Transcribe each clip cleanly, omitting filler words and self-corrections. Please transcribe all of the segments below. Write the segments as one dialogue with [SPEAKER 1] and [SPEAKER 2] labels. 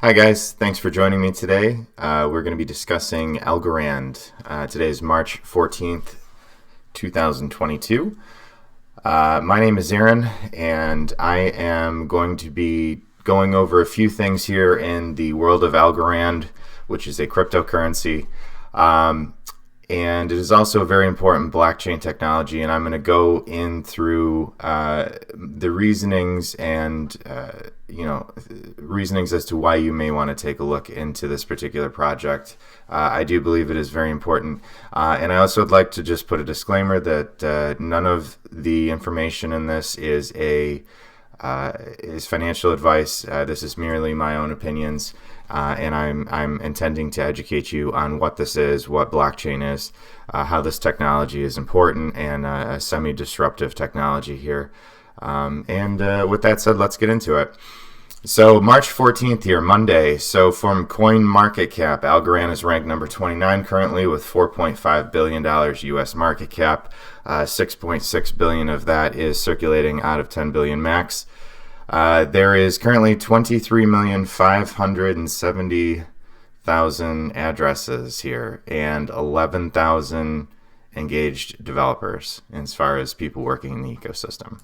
[SPEAKER 1] Hi guys, thanks for joining me today. We're going to be discussing Algorand. Today is March 14th, 2022. My name is Aaron, and I am going to be going over a few things here in the world of Algorand, which is a cryptocurrency. And it is also a very important blockchain technology, and I'm going to go in through the reasonings and reasonings as to why you may want to take a look into this particular project. I do believe it is very important, and I also would like to just put a disclaimer that none of the information in this is financial advice. This is merely my own opinions. And I'm intending to educate you on what this is, what blockchain is, how this technology is important, and a semi-disruptive technology here. With that said, let's get into it. So March 14th here, Monday. So from CoinMarketCap, Algorand is ranked number 29 currently with $4.5 billion US market cap. 6.6 billion of that is circulating out of 10 billion max. There is currently 23,570,000 addresses here and 11,000 engaged developers as far as people working in the ecosystem.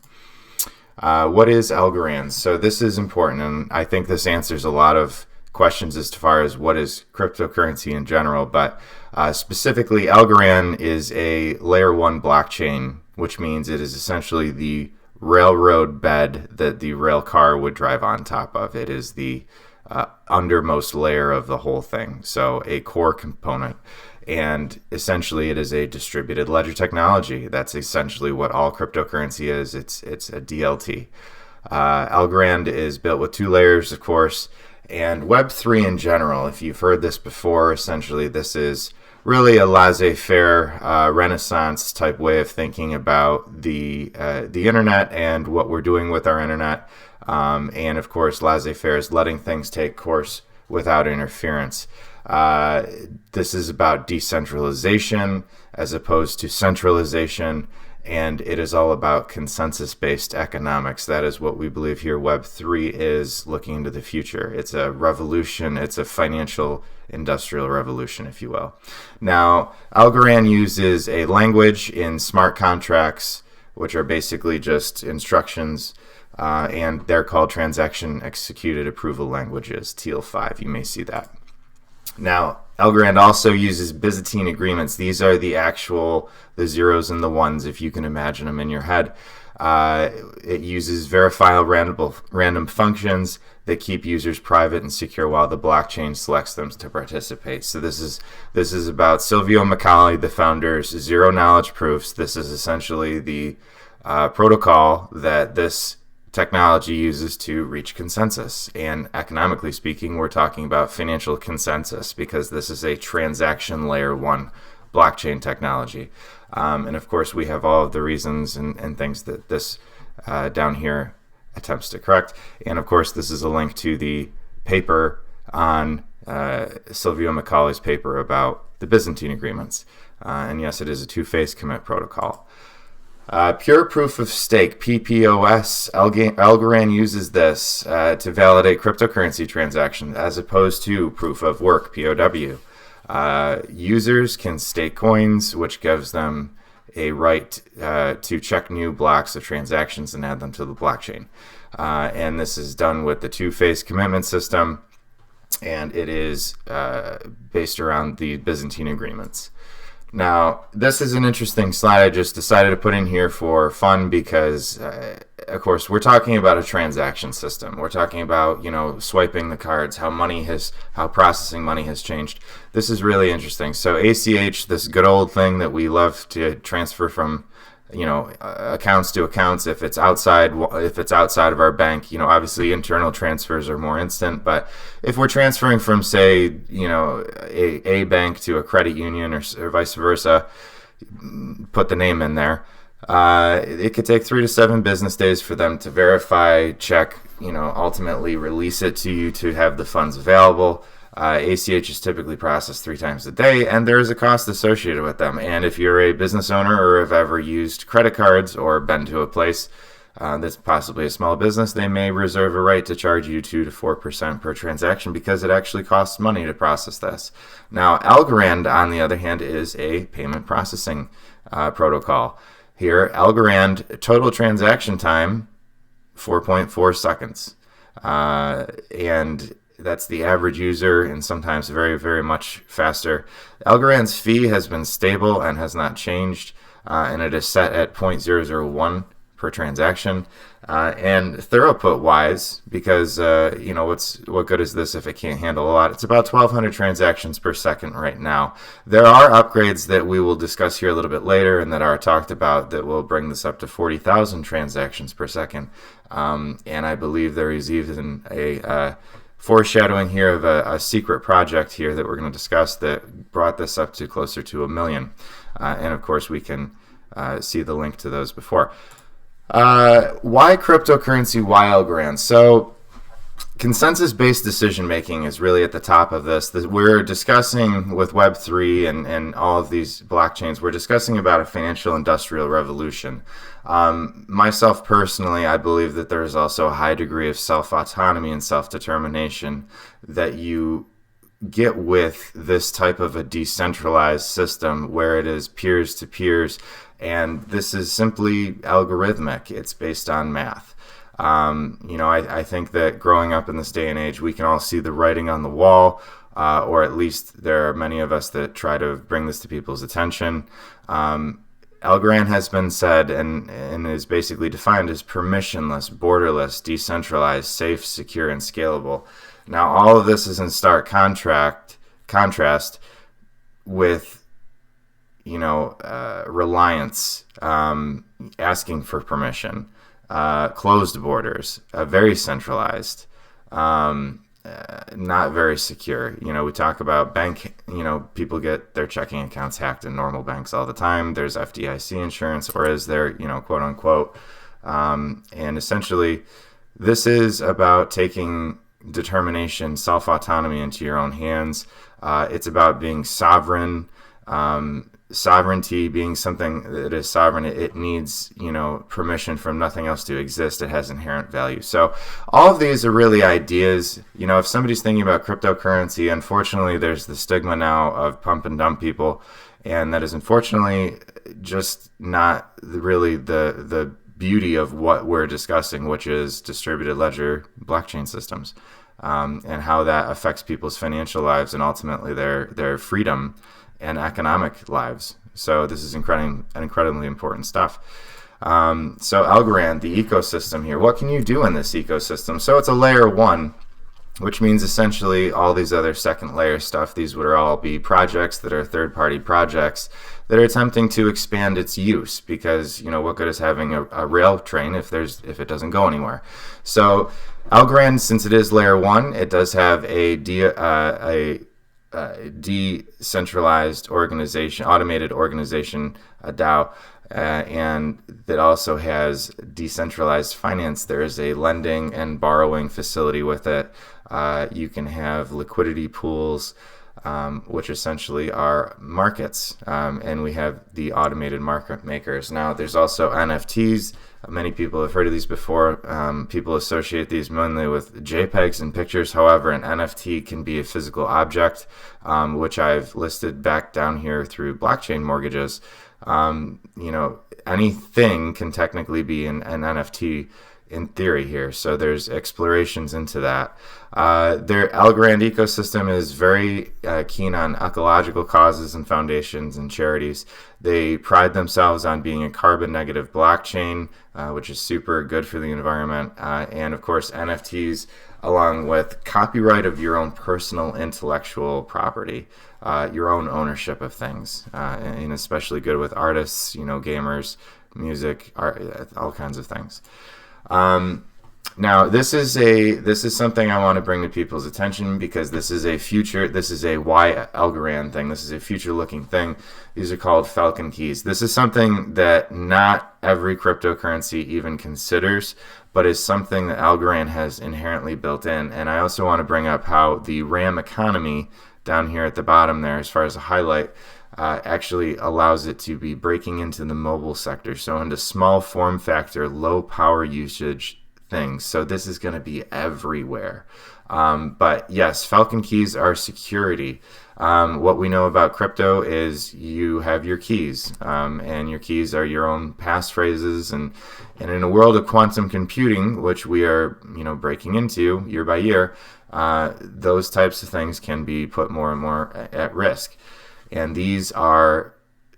[SPEAKER 1] What is Algorand? So this is important, and I think this answers a lot of questions as far as what is cryptocurrency in general, but specifically Algorand is a layer 1 blockchain, which means it is essentially the railroad bed that the rail car would drive on top of. It is the undermost layer of the whole thing, so a core component. And essentially it is a distributed ledger technology. That's essentially what all cryptocurrency is. It's a DLT. Algorand is built with 2 layers, of course, and Web3 in general, if you've heard this before, essentially this is really a laissez-faire Renaissance type way of thinking about the internet and what we're doing with our internet. And of course, laissez-faire is letting things take course without interference. This is about decentralization as opposed to centralization, and it is all about consensus-based economics. That is what we believe here Web3 is, looking into the future. It's a revolution. It's a financial industrial revolution, if you will. Now, Algorand uses a language in smart contracts, which are basically just instructions, and they're called transaction executed approval languages, TL5. You may see that. Now, Algorand also uses Byzantine agreements. These are the zeros and the ones, if you can imagine them in your head. It uses verifiable random functions that keep users private and secure while the blockchain selects them to participate. So this is about Silvio Macaulay, the founder's zero knowledge proofs. This is essentially the protocol that this technology uses to reach consensus. And economically speaking, we're talking about financial consensus because this is a transaction layer 1 blockchain technology. And of course, we have all of the reasons and things that this down here attempts to correct. And of course, this is a link to the paper on Silvio Macaulay's paper about the Byzantine agreements. And yes, it is a two-phase commit protocol. Pure proof of stake, PPOS. Algorand uses this to validate cryptocurrency transactions as opposed to proof of work, POW. Users can stake coins, which gives them a right to check new blocks of transactions and add them to the blockchain. And this is done with the two-phase commitment system, and it is based around the Byzantine agreements. Now, this is an interesting slide I just decided to put in here for fun because, of course, we're talking about a transaction system. We're talking about, swiping the cards, how processing money has changed. This is really interesting. So ACH, this good old thing that we love to transfer from, accounts to accounts. If it's outside of our bank, obviously internal transfers are more instant. But if we're transferring from, say, a bank to a credit union or vice versa, put the name in there. It could take 3 to 7 business days for them to verify, check, ultimately release it to you to have the funds available. ACH is typically processed 3 times a day, and there is a cost associated with them. And if you're a business owner or have ever used credit cards or been to a place that's possibly a small business, they may reserve a right to charge you 2 to 4% per transaction because it actually costs money to process this. Now, Algorand, on the other hand, is a payment processing protocol. Here, Algorand total transaction time 4.4 seconds, and that's the average user, and sometimes very, very much faster. Algorand's fee has been stable and has not changed, and it is set at 0.001 per transaction. And throughput wise, because what good is this if it can't handle a lot? It's about 1,200 transactions per second right now. There are upgrades that we will discuss here a little bit later and that are talked about that will bring this up to 40,000 transactions per second. And I believe there is even a foreshadowing here of a secret project here that we're going to discuss that brought this up to closer to 1 million. And of course, we can see the link to those before. Why cryptocurrency? Why Algorand? So consensus-based decision-making is really at the top of this. We're discussing with Web3 and all of these blockchains, we're discussing about a financial industrial revolution. Myself personally, I believe that there is also a high degree of self-autonomy and self-determination that you get with this type of a decentralized system where it is peers to peers, and this is simply algorithmic. It's based on math. I think that growing up in this day and age, we can all see the writing on the wall, or at least there are many of us that try to bring this to people's attention. Algorand has been said and is basically defined as permissionless, borderless, decentralized, safe, secure, and scalable. Now, all of this is in stark contrast with reliance, asking for permission, closed borders, very centralized, not very secure. We talk about people get their checking accounts hacked in normal banks all the time. There's FDIC insurance, or is there, quote unquote. And essentially, this is about taking determination, self-autonomy into your own hands. It's about being sovereign. Sovereignty being something that is sovereign, it needs permission from nothing else to exist. It has inherent value. So all of these are really ideas. If somebody's thinking about cryptocurrency, unfortunately there's the stigma now of pump and dump people, and that is unfortunately just not really the beauty of what we're discussing, which is distributed ledger blockchain systems, and how that affects people's financial lives and ultimately their freedom and economic lives. So this is incredibly important stuff. So Algorand, the ecosystem here, what can you do in this ecosystem? So it's a layer 1, which means essentially all these other second layer stuff, these would all be projects that are third-party projects that are attempting to expand its use, because what good is having a rail train if it doesn't go anywhere? So Algorand, since it is layer 1, it does have a decentralized organization, automated organization, a DAO, and that also has decentralized finance. There is a lending and borrowing facility with it. You can have liquidity pools, which essentially are markets, and we have the automated market makers. Now, there's also NFTs. Many people have heard of these before. People associate these mainly with JPEGs and pictures. However, an NFT can be a physical object, which I've listed back down here through blockchain mortgages. Anything can technically be an NFT in theory here. So there's explorations into that. Their Algorand ecosystem is very keen on ecological causes and foundations and charities. They pride themselves on being a carbon negative blockchain, which is super good for the environment. And of course, NFTs, along with copyright of your own personal intellectual property, your own ownership of things, and especially good with artists, gamers, music, art, all kinds of things. Now, this is something I want to bring to people's attention, because this is a why Algorand thing. This is a future-looking thing. These are called Falcon keys. This is something that not every cryptocurrency even considers, but is something that Algorand has inherently built in. And I also want to bring up how the RAM economy down here at the bottom there, as far as a highlight, actually allows it to be breaking into the mobile sector, so into small form factor, low power usage things. So this is going to be everywhere. But yes, Falcon keys are security. What we know about crypto is you have your keys, and your keys are your own passphrases. And in a world of quantum computing, which we are breaking into year by year, those types of things can be put more and more at risk. And these are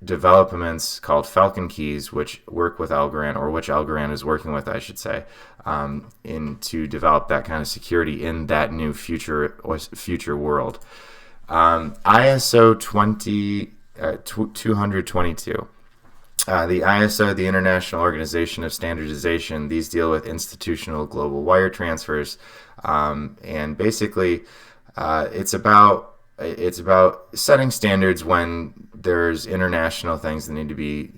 [SPEAKER 1] developments called Falcon keys, which work with Algorand, or which Algorand is working with, I should say, to develop that kind of security in that new future world. ISO 20022. The ISO, the International Organization of Standardization, these deal with institutional global wire transfers, and basically it's about setting standards when there's international things that need to be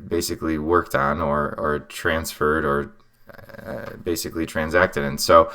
[SPEAKER 1] basically worked on or transferred or basically transacted. And so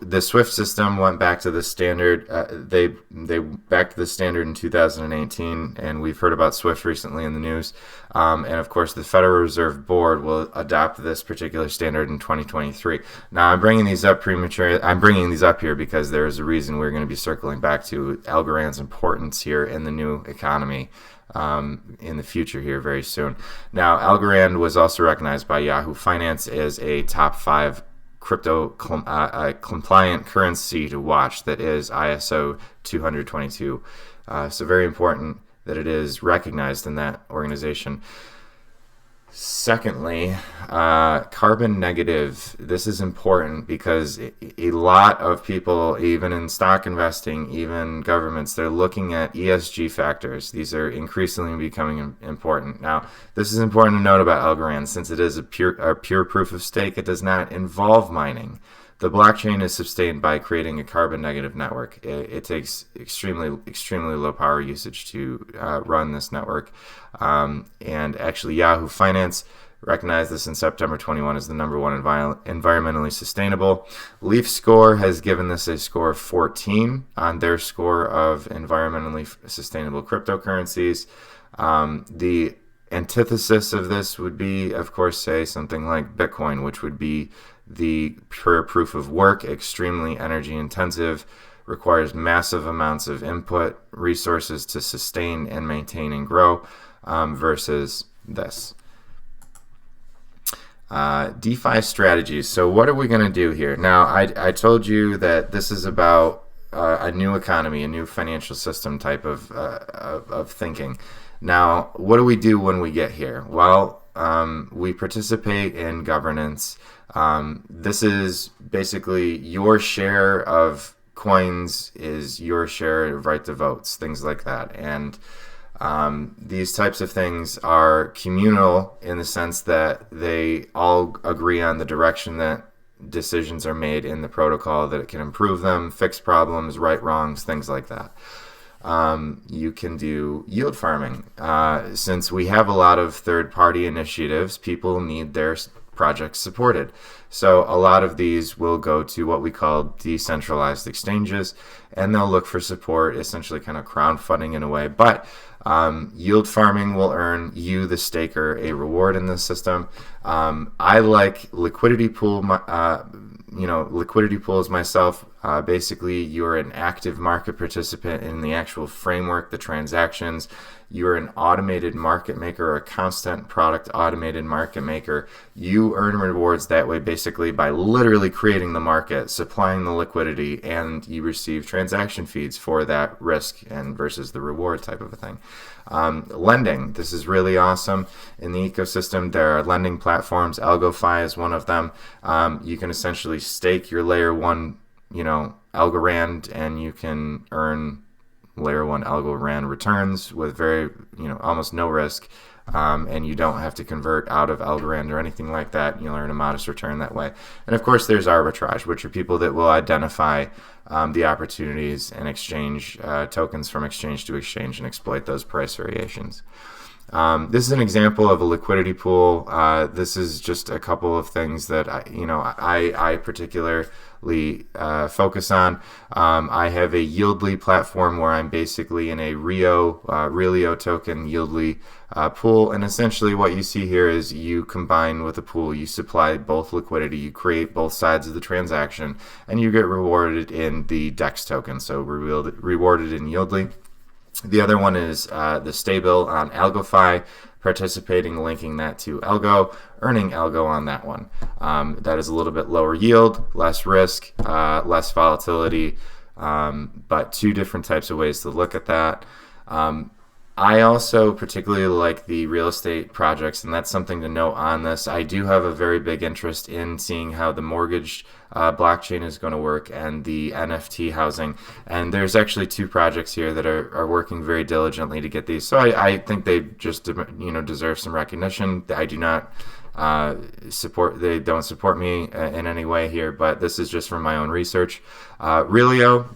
[SPEAKER 1] the SWIFT system went back to the standard. They back to the standard in 2018, and we've heard about SWIFT recently in the news. And of course, the Federal Reserve Board will adopt this particular standard in 2023. Now, I'm bringing these up prematurely. I'm bringing these up here because there is a reason we're going to be circling back to Algorand's importance here in the new economy in the future here very soon. Now, Algorand was also recognized by Yahoo Finance as a top 5 crypto compliant currency to watch that is ISO 20022. So very important that it is recognized in that organization. Secondly, carbon negative. This is important because a lot of people, even in stock investing, even governments, they're looking at ESG factors. These are increasingly becoming important. Now, this is important to note about Algorand. Since it is a pure proof of stake, it does not involve mining. The blockchain is sustained by creating a carbon negative network. It takes extremely low power usage to run this network. And actually, Yahoo Finance recognized this in September 21 as the #1 environmentally sustainable. Leaf Score has given this a score of 14 on their score of environmentally sustainable cryptocurrencies. The antithesis of this would be, of course, say something like Bitcoin, which would be the pure proof of work, extremely energy intensive, requires massive amounts of input resources to sustain and maintain and grow, versus this. DeFi strategies. So what are we going to do here? Now, I told you that this is about a new economy, a new financial system type of thinking. Now, what do we do when we get here? Well, we participate in governance. This is basically your share of coins is your share of right to votes, things like that. And these types of things are communal in the sense that they all agree on the direction that decisions are made in the protocol, that it can improve them, fix problems, right wrongs, things like that. You can do yield farming. Since we have a lot of third-party initiatives, people need their projects supported. So a lot of these will go to what we call decentralized exchanges, and they'll look for support, essentially kind of crowdfunding in a way. But yield farming will earn you, the staker, a reward in this system. I like liquidity pool. Liquidity pools myself. Basically, you're an active market participant in the actual framework, the transactions. You're an automated market maker, a constant product automated market maker. You earn rewards that way, basically by literally creating the market, supplying the liquidity, and you receive transaction fees for that risk and versus the reward type of a thing. Lending. This is really awesome. In the ecosystem, there are lending platforms. AlgoFi is one of them. You can essentially stake your layer 1, Algorand, and you can earn layer 1 Algorand returns with very, almost no risk. And you don't have to convert out of Algorand or anything like that. You'll earn a modest return that way. And of course, there's arbitrage, which are people that will identify the opportunities and exchange tokens from exchange to exchange and exploit those price variations. This is an example of a liquidity pool. This is just a couple of things that I particularly focus on. I have a Yieldly platform where I'm basically in a Relio token Yieldly pool, and essentially what you see here is you combine with a pool, you supply both liquidity, you create both sides of the transaction, and you get rewarded in the DEX token, so rewarded in Yieldly. The other one is the stable on AlgoFi, participating, linking that to Algo, earning Algo on that one. That is a little bit lower yield, less risk, less volatility, but two different types of ways to look at that. I also particularly like the real estate projects, and that's something to note on this. I do have a very big interest in seeing how the mortgage blockchain is going to work and the NFT housing. And there's actually two projects here that are working very diligently to get these. So I think they just deserve some recognition. I do not they don't support me in any way here, but this is just from my own research. Relio,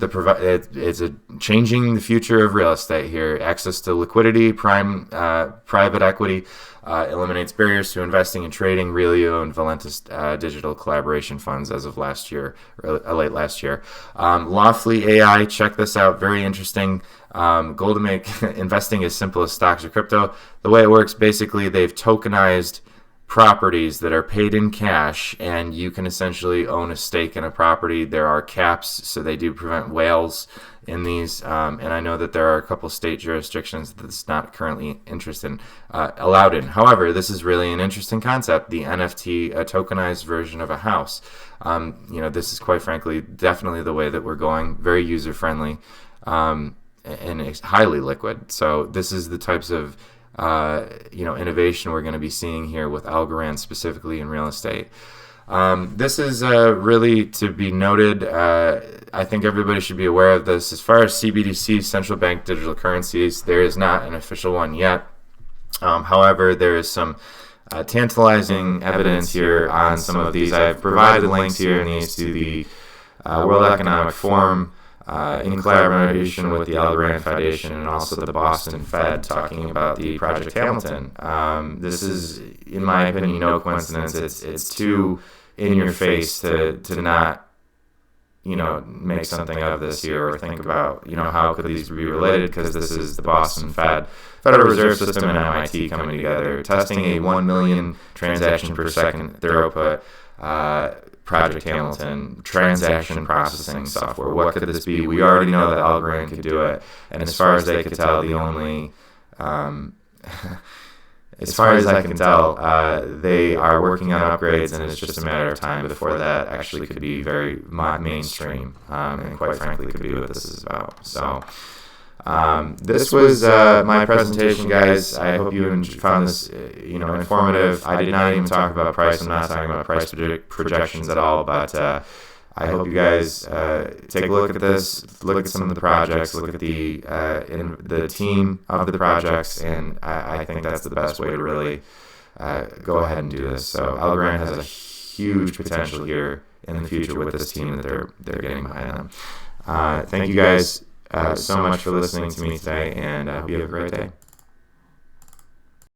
[SPEAKER 1] it's changing the future of real estate here. Access to liquidity, private equity, eliminates barriers to investing and trading. Relio and Valentis digital collaboration funds as of last year, or late last year. Lawfully AI, check this out, very interesting. Goal to make investing as simple as stocks or crypto. The way it works, basically, they've tokenized properties that are paid in cash, and you can essentially own a stake in a property. There are caps, so they do prevent whales in these, and I know that there are a couple state jurisdictions that's not currently allowed in. However, this is really an interesting concept, the NFT, a tokenized version of a house. This is quite frankly definitely the way that we're going, very user-friendly, and it's highly liquid. So this is the types of innovation we're going to be seeing here with Algorand, specifically in real estate. This is really to be noted. I think everybody should be aware of this. As far as CBDC'S, central bank digital currencies, there is not an official one yet. However, there is some tantalizing evidence here on some of these. I've provided links here in these to the World Economic Forum, in collaboration with the Algorand Foundation and also the Boston Fed, talking about the Project Hamilton. This is, in my opinion, no coincidence. It's too in your face to not make something of this here, or think about how could these be related, because this is the Boston Federal Reserve System and MIT coming together, testing a 1 million transaction per second throughput Project Hamilton transaction processing software. What could this be? We already know that Algorand could do it, and as far as they could tell, the only as far as I can tell, they are working on upgrades, and it's just a matter of time before that actually could be very mainstream, and quite frankly could be what this is about. So this was my presentation, guys. I hope you found this informative. I did not even talk about price. I'm not talking about price projections at all, but I hope you guys take a look at this, look at some of the projects, look at the team of the projects, and I think that's the best way to really go ahead and do this. So Algorand has a huge potential here in the future with this team that they're getting behind them. Thank you guys so much for listening to me today, and I hope you have a great day.